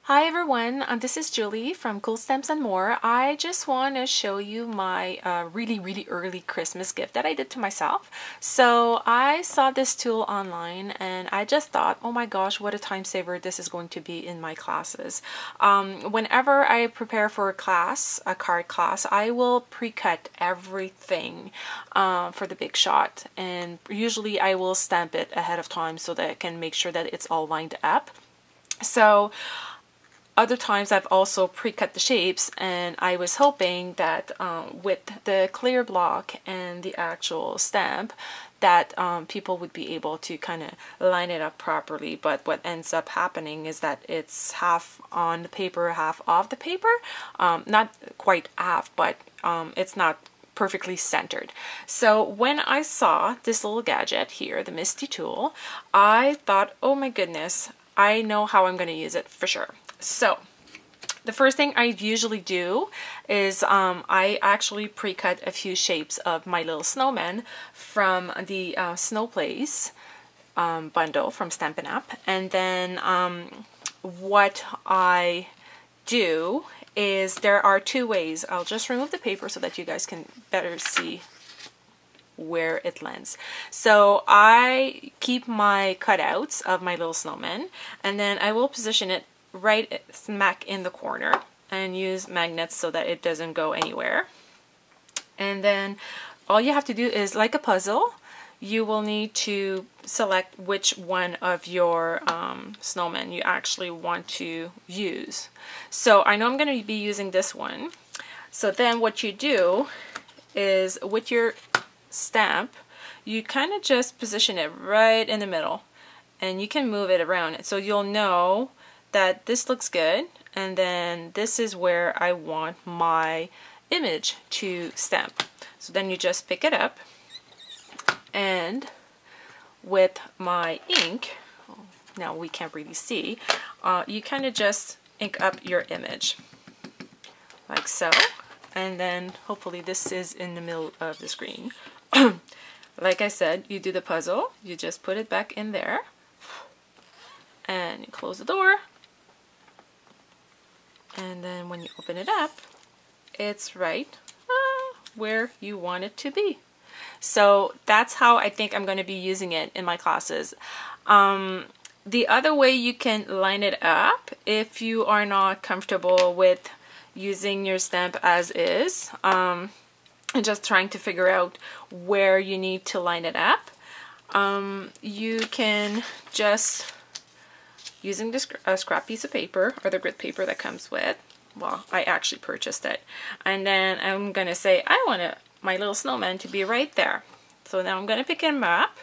Hi everyone, this is Julie from Cool Stamps and More. I just want to show you my really early Christmas gift that I did to myself. So I saw this tool online and I just thought, oh my gosh, what a time saver this is going to be in my classes. Whenever I prepare for a class, a card class, I will pre-cut everything for the big shot, and usually I will stamp it ahead of time so that I can make sure that it's all lined up. So other times I've also pre-cut the shapes, and I was hoping that with the clear block and the actual stamp that people would be able to kind of line it up properly. But what ends up happening is that it's half on the paper, half off the paper. Not quite half, but it's not perfectly centered. So when I saw this little gadget here, the MISTI tool, I thought, oh my goodness, I know how I'm going to use it for sure. So the first thing I usually do is I actually pre-cut a few shapes of my little snowman from the Snow Place bundle from Stampin'Up. And then what I do is there are two ways. I'll just remove the paper so that you guys can better see where it lands. So I keep my cutouts of my little snowman, and then I will position it right smack in the corner and use magnets so that it doesn't go anywhere. And then all you have to do is, like a puzzle, you will need to select which one of your snowmen you actually want to use. So I know I'm going to be using this one. So then what you do is, with your stamp, you kind of just position it right in the middle, and you can move it around, so you'll know that this looks good, and then this is where I want my image to stamp. So then you just pick it up, and with my ink, now we can't really see, you kind of just ink up your image like so, and then hopefully this is in the middle of the screen. Like I said, you do the puzzle, you just put it back in there, and you close the door. And then when you open it up, it's right where you want it to be. So that's how I think I'm going to be using it in my classes. The other way you can line it up, if you are not comfortable with using your stamp as is, and just trying to figure out where you need to line it up, you can just, using this scrap piece of paper or the grit paper that comes with, well, I actually purchased it, and then I'm gonna say I want my little snowman to be right there. So now I'm gonna pick him up,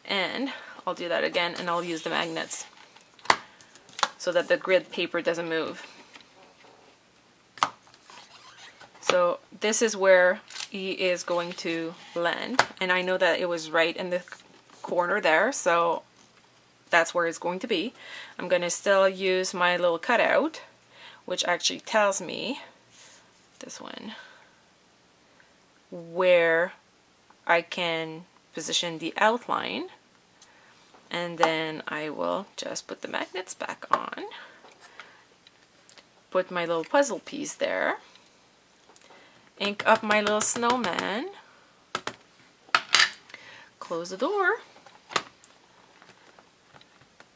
and I'll do that again, and I'll use the magnets so that the grid paper doesn't move. So this is where he is going to land, and I know that it was right in the corner there, so that's where it's going to be. I'm going to still use my little cutout, which actually tells me, this one, where I can position the outline. And then I will just put the magnets back on, put my little puzzle piece there, ink up my little snowman, close the door,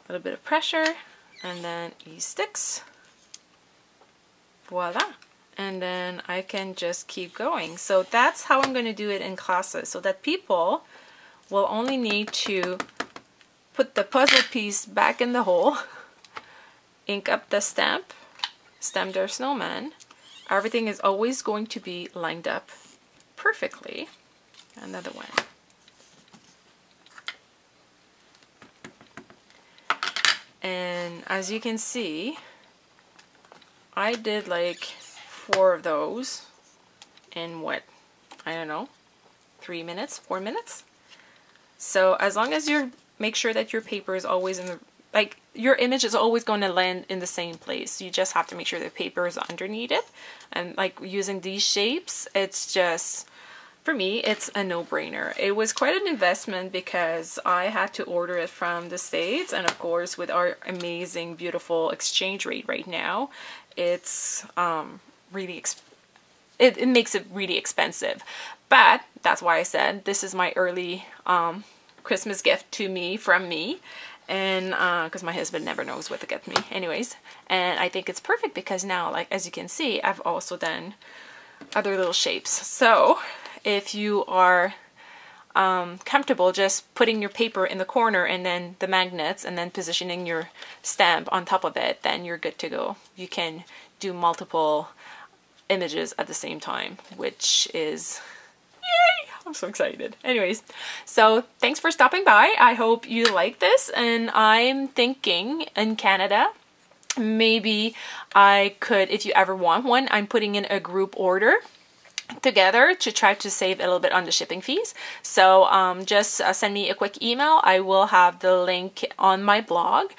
a little bit of pressure, and then he sticks. Voila. And then I can just keep going. So that's how I'm going to do it in classes, so that people will only need to put the puzzle piece back in the hole, ink up the stamp, stamp their snowman. Everything is always going to be lined up perfectly. Another one. And as you can see, I did like 4 of those in what, I don't know, 3 minutes, 4 minutes. So as long as you make sure that your paper is always in the, like, your image is always going to land in the same place. You just have to make sure the paper is underneath it. And like using these shapes, it's just for me, it's a no-brainer. It was quite an investment because I had to order it from the States, and of course with our amazing, beautiful exchange rate right now, it's really it makes it really expensive. But that's why I said this is my early Christmas gift to me from me, and because my husband never knows what to get me anyways. And I think it's perfect because now, like as you can see, I've also done other little shapes. So if you are comfortable just putting your paper in the corner and then the magnets and then positioning your stamp on top of it, then you're good to go. You can do multiple images at the same time, which is yay! I'm so excited. Anyways, so thanks for stopping by. I hope you like this, and I'm thinking in Canada, maybe I could, if you ever want one, I'm putting in a group order together to try to save a little bit on the shipping fees. So just send me a quick email. I will have the link on my blog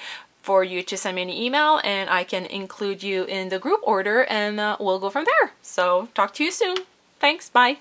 for you to send me an email, and I can include you in the group order, and we'll go from there. So talk to you soon. Thanks. Bye.